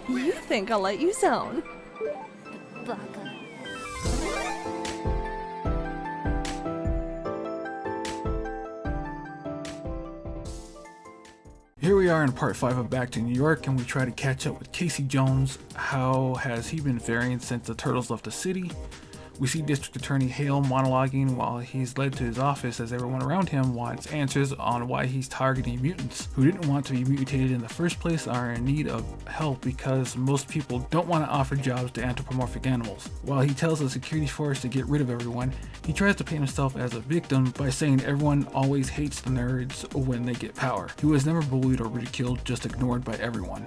You think I'll let you zone? Baka. Here we are in part 5 of Back to New York, and we try to catch up with Casey Jones. How has he been faring since the Turtles left the city? We see District Attorney Hale monologuing while he's led to his office as everyone around him wants answers on why he's targeting mutants who didn't want to be mutated in the first place are in need of help because most people don't want to offer jobs to anthropomorphic animals. While he tells the security force to get rid of everyone, he tries to paint himself as a victim by saying everyone always hates the nerds when they get power. He was never bullied or ridiculed, just ignored by everyone.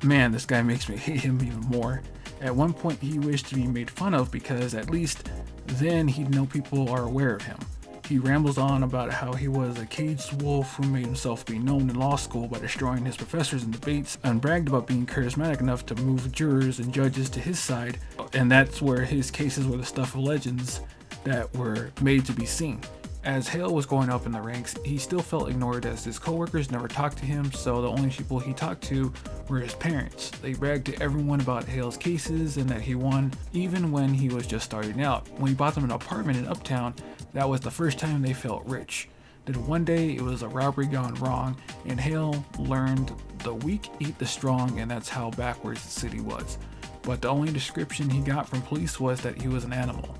Man, this guy makes me hate him even more. At one point he wished to be made fun of because at least then he'd know people are aware of him. He rambles on about how he was a caged wolf who made himself be known in law school by destroying his professors in debates, and bragged about being charismatic enough to move jurors and judges to his side, and that's where his cases were the stuff of legends that were made to be seen. As Hale was going up in the ranks, he still felt ignored as his coworkers never talked to him, so the only people he talked to were his parents. They bragged to everyone about Hale's cases and that he won, even when he was just starting out. When he bought them an apartment in Uptown, that was the first time they felt rich. Then one day it was a robbery gone wrong, and Hale learned the weak eat the strong, and that's how backwards the city was. But the only description he got from police was that he was an animal.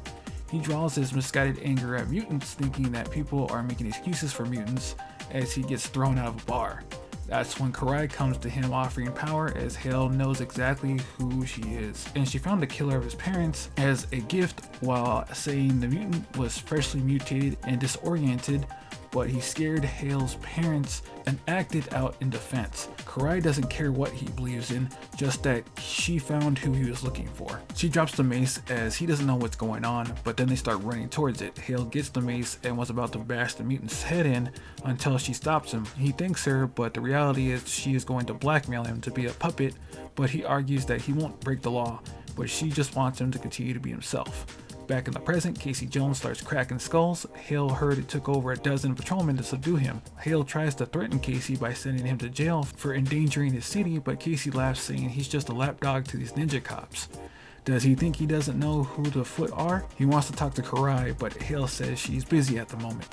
He draws his misguided anger at mutants, thinking that people are making excuses for mutants as he gets thrown out of a bar. That's when Karai comes to him offering power, as Hale knows exactly who she is, and she found the killer of his parents as a gift while saying the mutant was freshly mutated and disoriented, but he scared Hale's parents and acted out in defense. Karai doesn't care what he believes in, just that she found who he was looking for. She drops the mace as he doesn't know what's going on, but then they start running towards it. Hale gets the mace and was about to bash the mutant's head in until she stops him. He thanks her, but the reality is she is going to blackmail him to be a puppet, but he argues that he won't break the law, but she just wants him to continue to be himself. Back in the present, Casey Jones starts cracking skulls. Hale heard it took over a dozen patrolmen to subdue him. Hale tries to threaten Casey by sending him to jail for endangering his city, but Casey laughs, saying he's just a lapdog to these ninja cops. Does he think he doesn't know who the Foot are? He wants to talk to Karai, but Hale says she's busy at the moment.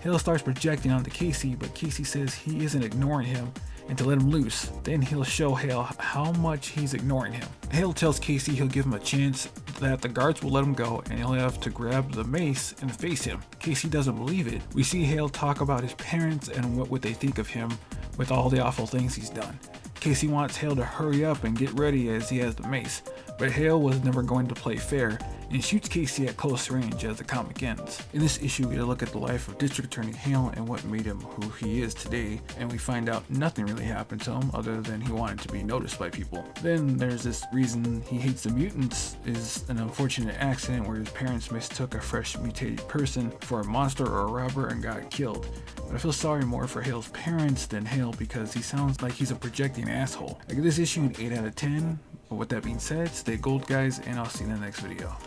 Hale starts projecting onto Casey, but Casey says he isn't ignoring him and to let him loose. Then he'll show Hale how much he's ignoring him. Hale tells Casey he'll give him a chance, that the guards will let him go and he'll have to grab the mace and face him. Casey doesn't believe it. We see Hale talk about his parents and what would they think of him with all the awful things he's done. Casey wants Hale to hurry up and get ready as he has the mace, but Hale was never going to play fair and shoots Casey at close range as the comic ends. In this issue, we get a look at the life of District Attorney Hale and what made him who he is today, and we find out nothing really happened to him other than he wanted to be noticed by people. Then there's this reason he hates the mutants is an unfortunate accident where his parents mistook a fresh mutated person for a monster or a robber and got killed. But I feel sorry more for Hale's parents than Hale because he sounds like he's a projecting asshole. I give this issue an 8 out of 10, but with that being said, stay gold guys, and I'll see you in the next video.